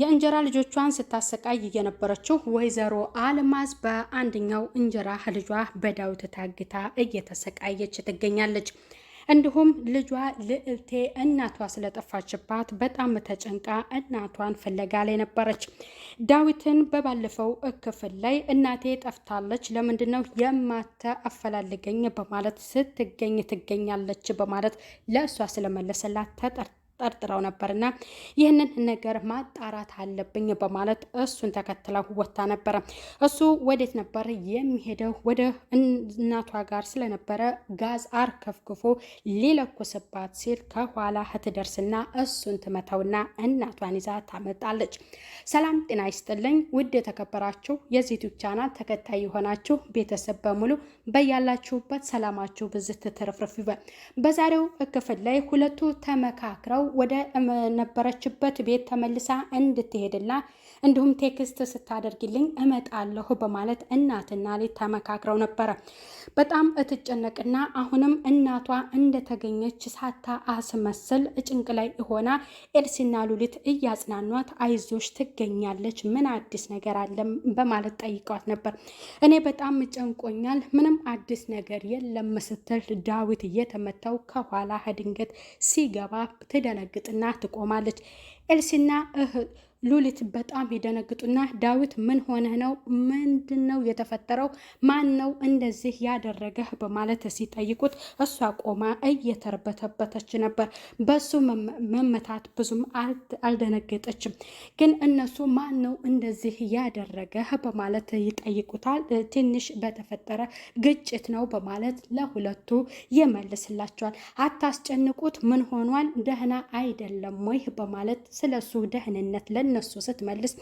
የእንጀራ ልጆቿን ስታሰቃይ የነበረችው ወይዘሮ አልማዝ በአንደኛው እንጀራ ልጇ በዳዊት ታግታ እየተሰቃየች ትገኛለች። እንዲሁም ልጇ ልዕልቴ እናቷ ስለጠፋችባት በጣም ተጨንቃ እናቷን ፍለጋ ላይ ነበረች። ዳዊትን በባለፈው ክፍል ላይ እናቴ ጠፍታለች፣ ለምንድነው የማታፈላልገኝ በማለት ስትገኝ ትገኛለች በማለት ለእሷ ስለመለሰላት ጠርጥረው ነበርና ይህንን ነገር ማጣራት አለብኝ በማለት እሱን ተከትለው ወጣ ነበረ። እሱ ወዴት ነበር የሚሄደው? ወደ እናቷ ጋር ስለነበረ ጋዝ አርከፍክፎ ሊለኩስባት ሲል ከኋላ ትደርስና እሱን ትመታውና እናቷን ይዛ ታመጣለች። ሰላም ጤና ይስጥልኝ ውድ የተከበራችሁ የዚህ ዩቲዩብ ቻናል ተከታይ የሆናችሁ ቤተሰብ በሙሉ በያላችሁበት ሰላማችሁ ብዝት ትርፍርፍ ይበል። በዛሬው ክፍል ላይ ሁለቱ ተመካክረው ወደ ነበረችበት ቤት ተመልሳ እንድትሄድላ እንዲሁም ቴክስት ስታደርግልኝ እመጣለሁ በማለት እናትና ልጅ ተመካክረው ነበረ። በጣም እትጨነቅና አሁንም እናቷ እንደተገኘች ሳታ አስመስል ጭንቅ ላይ ሆና ኤልሲና ሉሊት እያጽናኗት አይዞሽ ትገኛለች፣ ምን አዲስ ነገር አለ በማለት ጠይቀዋት ነበር። እኔ በጣም ጨንቆኛል፣ ምንም አዲስ ነገር የለም ስትል ዳዊት እየተመታው ከኋላ ድንገት ሲገባ ትደነግጥና ትቆማለች። ኤልሲና ሉሊት በጣም ይደነግጡና ዳዊት ምን ሆነህ ነው? ምንድነው የተፈጠረው? ማን ነው እንደዚህ ያደረገህ? በማለት ሲጠይቁት እሷ ቆማ እየተርበተበተች ነበር። በሱ መመታት ብዙም አልደነገጠችም። ግን እነሱ ማን ነው እንደዚህ ያደረገህ በማለት ይጠይቁታል። ትንሽ በተፈጠረ ግጭት ነው በማለት ለሁለቱ ይመልስላቸዋል። አታስጨንቁት፣ ምን ሆኗል? ደህና አይደለም ወይ በማለት ስለሱ ደህንነት እነሱ ስትመልስ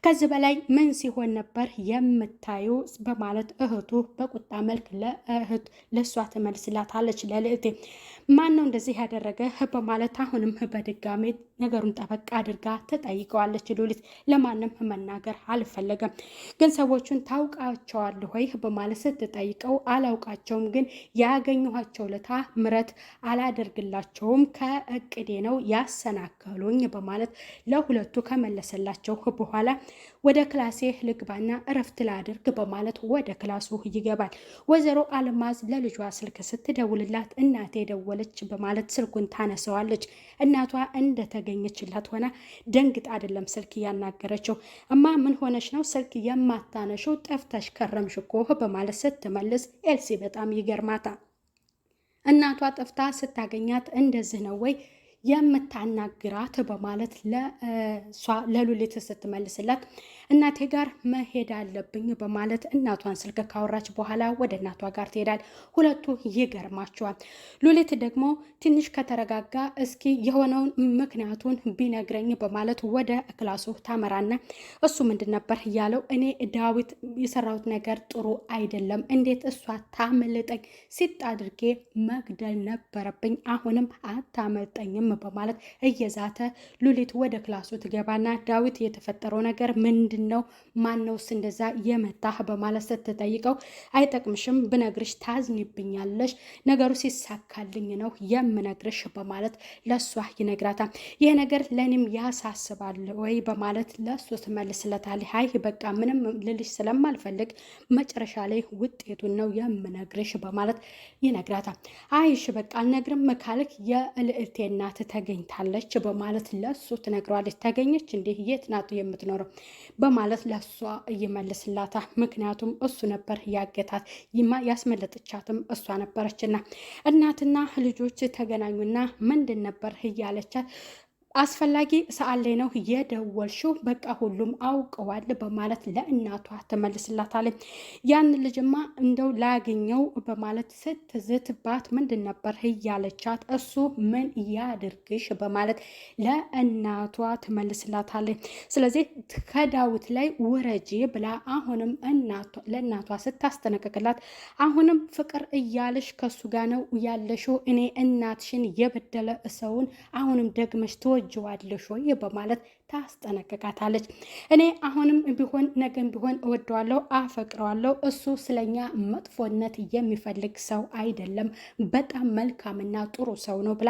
ከዚህ በላይ ምን ሲሆን ነበር የምታዩ በማለት እህቱ በቁጣ መልክ ለእሷ ትመልስላታለች። ለልዕልቴ ማን ነው እንደዚህ ያደረገ በማለት አሁንም በድጋሜ ነገሩን ጠበቅ አድርጋ ትጠይቀዋለች። ሉሊት ለማንም መናገር አልፈለገም። ግን ሰዎቹን ታውቃቸዋለህ ወይ በማለት ስትጠይቀው አላውቃቸውም፣ ግን ያገኘኋቸው ለታ ምረት አላደርግላቸውም፣ ከእቅዴ ነው ያሰናከሉኝ በማለት ለሁለቱ ከመለሰላቸው በኋላ ወደ ክላሴ ልግባና እረፍት ላድርግ በማለት ወደ ክላሱ ይገባል። ወይዘሮ አልማዝ ለልጇ ስልክ ስትደውልላት እናቴ ደወለች በማለት ስልኩን ታነሰዋለች። እናቷ እንደተገኘችላት ሆና ደንግጣ አይደለም ስልክ ያናገረችው። እማ ምን ሆነች ነው ስልክ የማታነሽው? ጠፍተሽ ከረምሽ እኮ በማለት ስትመልስ ኤልሲ በጣም ይገርማታል። እናቷ ጠፍታ ስታገኛት እንደዚህ ነው ወይ የምታናግራት በማለት ለሉሊት ስትመልስላት እናቴ ጋር መሄድ አለብኝ በማለት እናቷን ስልክ ካወራች በኋላ ወደ እናቷ ጋር ትሄዳል። ሁለቱ ይገርማቸዋል። ሉሊት ደግሞ ትንሽ ከተረጋጋ እስኪ የሆነውን ምክንያቱን ቢነግረኝ በማለት ወደ ክላሱ ታመራና እሱ ምንድን ነበር እያለው እኔ ዳዊት የሰራሁት ነገር ጥሩ አይደለም፣ እንዴት እሷ ታመልጠኝ? ሲጥ አድርጌ መግደል ነበረብኝ፣ አሁንም አታመልጠኝም በማለት እየዛተ ሉሊት ወደ ክላሱ ትገባና ዳዊት የተፈጠረው ነገር ምንድን ነው? ማነውስ እንደዛ የመታህ በማለት ስትጠይቀው አይጠቅምሽም፣ ብነግርሽ ታዝኒብኛለሽ፣ ነገሩ ሲሳካልኝ ነው የምነግርሽ በማለት ለሷ ይነግራታል። ይህ ነገር ለኔም ያሳስባል ወይ በማለት ለሱ ትመልስለታለች። አይ በቃ ምንም ልልሽ ስለማልፈልግ መጨረሻ ላይ ውጤቱን ነው የምነግርሽ በማለት ይነግራታል። አይሽ በቃ አልነግርም ካልክ የልዕልቴ እናት ተገኝታለች በማለት ለሱ ትነግረዋለች። ተገኘች እንዴ? የት ናት የምትኖረው በማለት ለሷ ይመልስላታል። ምክንያቱም እሱ ነበር ያገታት፣ ያስመለጠቻትም እሷ ነበረችና እናትና ልጆች ተገናኙና ምንድን ነበር እያለቻት አስፈላጊ ሰዓት ላይ ነው የደወልሽው፣ በቃ ሁሉም አውቀዋል በማለት ለእናቷ ትመልስላታለች። ያን ልጅማ እንደው ላገኘው በማለት ስትዝትባት ምንድን ነበር እያለቻት እሱ ምን ያድርግሽ በማለት ለእናቷ ትመልስላታለች። ስለዚህ ከዳዊት ላይ ውረጂ ብላ አሁንም ለእናቷ ስታስጠነቅቅላት አሁንም ፍቅር እያለሽ ከሱ ጋር ነው ያለሽው፣ እኔ እናትሽን የበደለ ሰውን አሁንም ደግመሽ ትወ ትወጅዋለሽ ወይ በማለት ታስጠነቅቃታለች። እኔ አሁንም ቢሆን ነገም ቢሆን እወደዋለሁ፣ አፈቅረዋለሁ። እሱ ስለኛ መጥፎነት የሚፈልግ ሰው አይደለም፣ በጣም መልካምና ጥሩ ሰው ነው ብላ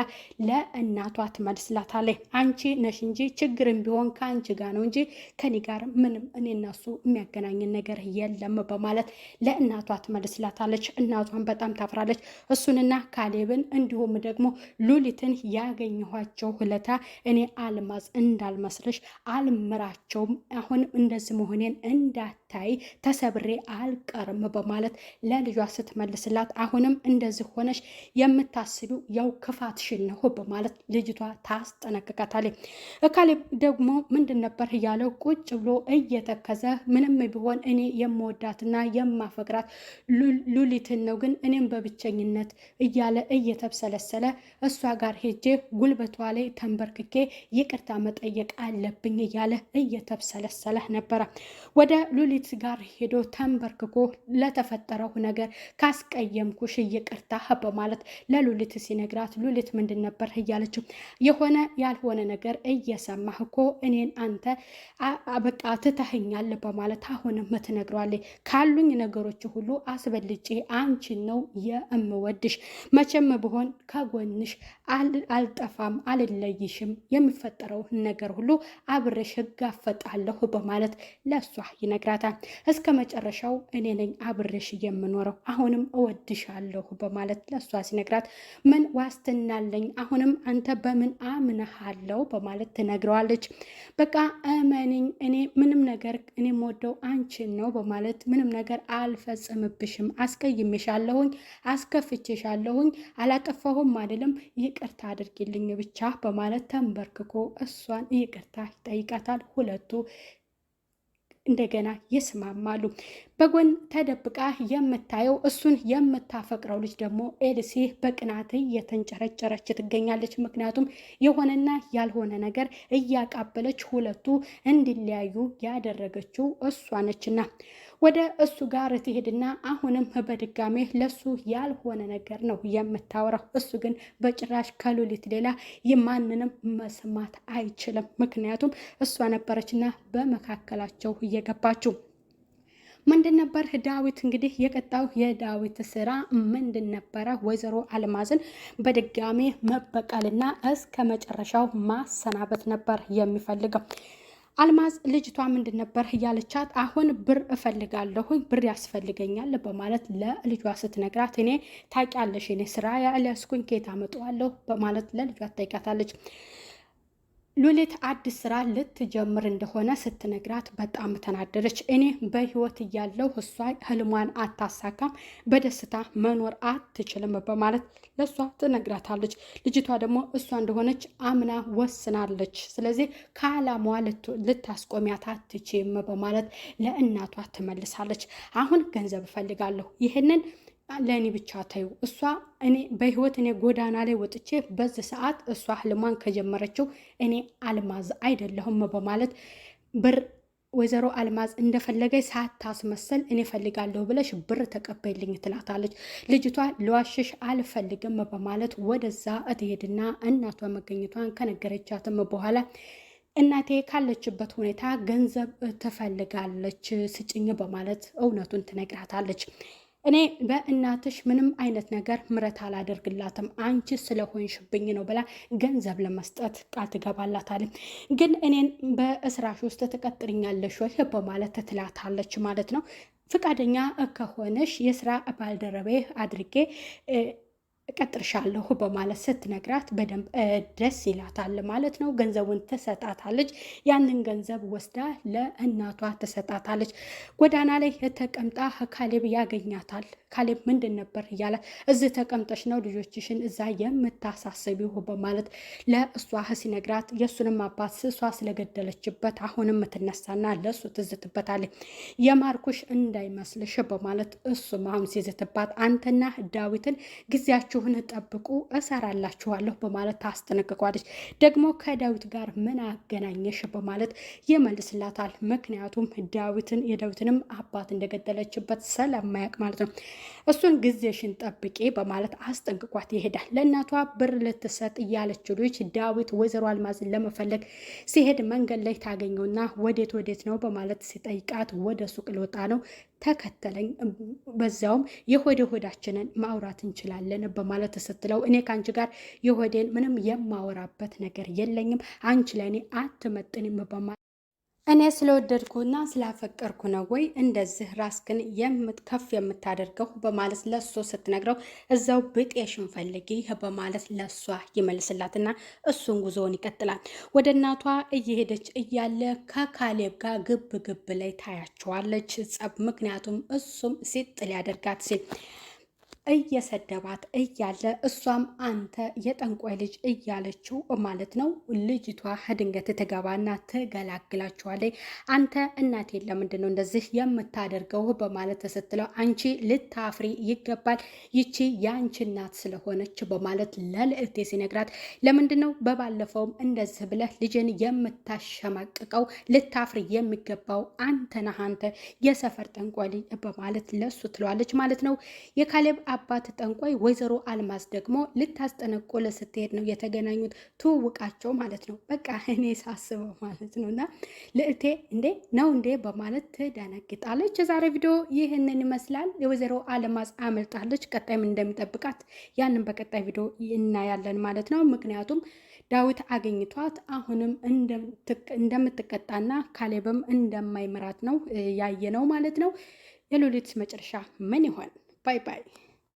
ለእናቷ ትመልስላታለች። አንቺ ነሽ እንጂ ችግርም ቢሆን ከአንቺ ጋር ነው እንጂ ከኔ ጋር ምንም እኔ እና እሱ የሚያገናኝን ነገር የለም በማለት ለእናቷ ትመልስላታለች። እናቷን በጣም ታፍራለች። እሱንና ካሌብን እንዲሁም ደግሞ ሉሊትን ያገኘኋቸው ሁለታ እኔ አልማዝ እንዳልመስልሽ አልምራቸውም። አሁን እንደዚህ መሆኔን እንዳታይ ተሰብሬ አልቀርም በማለት ለልጇ ስትመልስላት አሁንም እንደዚህ ሆነሽ የምታስቢው ያው ክፋትሽን ነው በማለት ልጅቷ ታስጠነቅቃታለች። ካሌብ ደግሞ ምንድን ነበር እያለው ቁጭ ብሎ እየተከዘ ምንም ቢሆን እኔ የምወዳትና የማፈቅራት ሉሊትን ነው፣ ግን እኔም በብቸኝነት እያለ እየተብሰለሰለ እሷ ጋር ሄጄ ጉልበቷ ላይ ተንበርክኬ ይቅርታ መጠየቅ አለብኝ እያለ እየተብሰለሰለ ነበረ። ወደ ሉሊት ጋር ሄዶ ተንበርክኮ ለተፈጠረው ነገር ካስቀየምኩሽ ይቅርታ በማለት ለሉሊት ሲነግራት ሉሊት ምንድን ነበር እያለችው የሆነ ያልሆነ ነገር እየሰማህ እኮ እኔን አንተ በቃ ትተኸኛል በማለት አሁንም ትነግረዋለች። ካሉኝ ነገሮች ሁሉ አስበልጬ አንቺን ነው የምወድሽ፣ መቼም ብሆን ከጎንሽ አልጠፋም፣ አልለይሽም፣ የሚፈጠረው ነገር ሁሉ አብሬሽ እጋፈጣለሁ በማለት ለሷ ይነግራታል። እስከ መጨረሻው እኔ ነኝ አብሬሽ የምኖረው፣ አሁንም እወድሻለሁ በማለት ለሷ ሲነግራት ምን ዋስትና አለኝ? አሁንም አንተ በምን አምነሃለው? በማለት ትነግረዋለች። በቃ እመኒኝ፣ እኔ ምንም ነገር እኔ የምወደው አንቺን ነው በማለት ምንም ነገር አልፈጽምብሽም፣ አስቀይሜሻለሁኝ፣ አስከፍቼሻለሁኝ፣ አላጠፋሁም አይደለም፣ ይቅርታ አድርጊልኝ ብቻ በማለት ተንበርክኮ እሷን ይቅርታ ይጠይቃታል። ሁለቱ እንደገና ይስማማሉ። በጎን ተደብቃ የምታየው እሱን የምታፈቅረው ልጅ ደግሞ ኤልሲ በቅናት እየተንጨረጨረች ትገኛለች። ምክንያቱም የሆነና ያልሆነ ነገር እያቃበለች ሁለቱ እንዲለያዩ ያደረገችው እሷ ነችና ወደ እሱ ጋር ትሄድና አሁንም በድጋሜ ለሱ ያልሆነ ነገር ነው የምታወራው። እሱ ግን በጭራሽ ከሉሊት ሌላ የማንንም መስማት አይችልም። ምክንያቱም እሷ ነበረችና በመካከላቸው እየገባችው። ምንድን ነበር ዳዊት እንግዲህ የቀጣው የዳዊት ስራ ምንድን ነበረ? ወይዘሮ አልማዝን በድጋሜ መበቀልና እስከ መጨረሻው ማሰናበት ነበር የሚፈልገው። አልማዝ ልጅቷ ምንድን ነበር እያለቻት አሁን ብር እፈልጋለሁኝ፣ ብር ያስፈልገኛል በማለት ለልጇ ስትነግራት እኔ ታውቂያለሽ እኔ ስራ ያልያዝኩኝ ከየት አመጣዋለሁ በማለት ለልጇ ትጠይቃታለች። ሉሊት አዲስ ስራ ልትጀምር እንደሆነ ስትነግራት በጣም ተናደደች። እኔ በህይወት እያለሁ እሷ ህልሟን አታሳካም፣ በደስታ መኖር አትችልም በማለት ለእሷ ትነግራታለች። ልጅቷ ደግሞ እሷ እንደሆነች አምና ወስናለች። ስለዚህ ከአላማዋ ልታስቆሚያት አትችም በማለት ለእናቷ ትመልሳለች። አሁን ገንዘብ እፈልጋለሁ፣ ይህንን ለእኔ ብቻ ታዩ። እሷ እኔ በህይወት እኔ ጎዳና ላይ ወጥቼ በዚህ ሰዓት እሷ ህልሟን ከጀመረችው እኔ አልማዝ አይደለሁም በማለት ብር ወይዘሮ አልማዝ እንደፈለገች ሳታስመሰል እኔ ፈልጋለሁ ብለሽ ብር ተቀበይልኝ ትላታለች። ልጅቷ ልዋሽሽ አልፈልግም በማለት ወደዛ እትሄድና እናቷ መገኘቷን ከነገረቻትም በኋላ እናቴ ካለችበት ሁኔታ ገንዘብ ትፈልጋለች ስጭኝ በማለት እውነቱን ትነግራታለች። እኔ በእናትሽ ምንም አይነት ነገር ምረት አላደርግላትም፣ አንቺ ስለሆንሽብኝ ነው ብላ ገንዘብ ለመስጠት ቃል ትገባላታለች። ግን እኔን በስራሽ ውስጥ ትቀጥርኛለሽ ወይ በማለት ትላታለች ማለት ነው። ፍቃደኛ ከሆነሽ የስራ ባልደረቤ አድርጌ እቀጥርሻለሁ በማለት ስትነግራት በደንብ ደስ ይላታል ማለት ነው። ገንዘቡን ትሰጣታለች። ያንን ገንዘብ ወስዳ ለእናቷ ትሰጣታለች። ጎዳና ላይ ተቀምጣ ካሌብ ያገኛታል። ካሌብ ምንድን ነበር እያለ እዚህ ተቀምጠሽ ነው ልጆችሽን እዛ የምታሳስቢው በማለት ለእሷ ሲነግራት የእሱንም አባት እሷ ስለገደለችበት አሁንም ትነሳና ለእሱ ትዝትበታለች። የማርኩሽ እንዳይመስልሽ በማለት እሱም አሁን ሲዝትባት አንተና ዳዊትን ጊዜያችሁ ቃላችሁን ጠብቁ እሰራላችኋለሁ በማለት ታስጠነቅቋለች። ደግሞ ከዳዊት ጋር ምን አገናኘሽ በማለት ይመልስላታል። ምክንያቱም የዳዊትንም አባት እንደገደለችበት ስለማያውቅ ማለት ነው። እሱን ጊዜሽን ጠብቄ በማለት አስጠንቅቋት ይሄዳል። ለእናቷ ብር ልትሰጥ እያለችው ልጅ ዳዊት ወይዘሮ አልማዝን ለመፈለግ ሲሄድ መንገድ ላይ ታገኘውና ወዴት ነው በማለት ሲጠይቃት ወደ ሱቅ ልወጣ ነው ተከተለኝ፣ በዛውም የሆዳችንን ማውራት እንችላለን በማለት ስትለው እኔ ከአንቺ ጋር የሆዴን ምንም የማወራበት ነገር የለኝም፣ አንቺ ለእኔ አትመጥንም በማለት እኔ ስለወደድኩና ስላፈቀርኩ ነው ወይ እንደዚህ ራስክን ከፍ የምታደርገው በማለት ለሷ ስትነግረው እዛው ብጤሽን ፈልጊ በማለት ለሷ ይመልስላትና እሱን ጉዞውን ይቀጥላል። ወደ እናቷ እየሄደች እያለ ከካሌብ ጋር ግብ ላይ ታያቸዋለች ጸብ። ምክንያቱም እሱም ሲጥ ሊያደርጋት ሲል እየሰደባት እያለ እሷም አንተ የጠንቋይ ልጅ እያለችው ማለት ነው። ልጅቷ ድንገት ትገባና ትገላግላችኋለች። አንተ እናቴ ለምንድን ነው እንደዚህ የምታደርገው በማለት ስትለው አንቺ ልታፍሪ ይገባል፣ ይቺ የአንቺ እናት ስለሆነች በማለት ለልዕልቴ ሲነግራት ለምንድን ነው በባለፈውም እንደዚህ ብለህ ልጅን የምታሸማቅቀው? ልታፍሪ የሚገባው አንተ ነህ፣ አንተ የሰፈር ጠንቋይ ልጅ በማለት ለሱ ትለዋለች ማለት ነው። የካሌብ አባት ጠንቋይ ወይዘሮ አልማዝ ደግሞ ልታስጠነቆለ ስትሄድ ነው የተገናኙት። ትውውቃቸው ማለት ነው። በቃ እኔ ሳስበው ማለት ነው። እና ልዕልቴ እንዴ በማለት ትደነግጣለች። የዛሬ ቪዲዮ ይህንን ይመስላል። የወይዘሮ አልማዝ አመልጣለች። ቀጣይም እንደሚጠብቃት ያንን በቀጣይ ቪዲዮ እናያለን ማለት ነው። ምክንያቱም ዳዊት አገኝቷት አሁንም እንደምትቀጣና ካሌብም እንደማይምራት ነው ያየነው ማለት ነው። የሉሊት መጨረሻ ምን ይሆን? ባይ ባይ።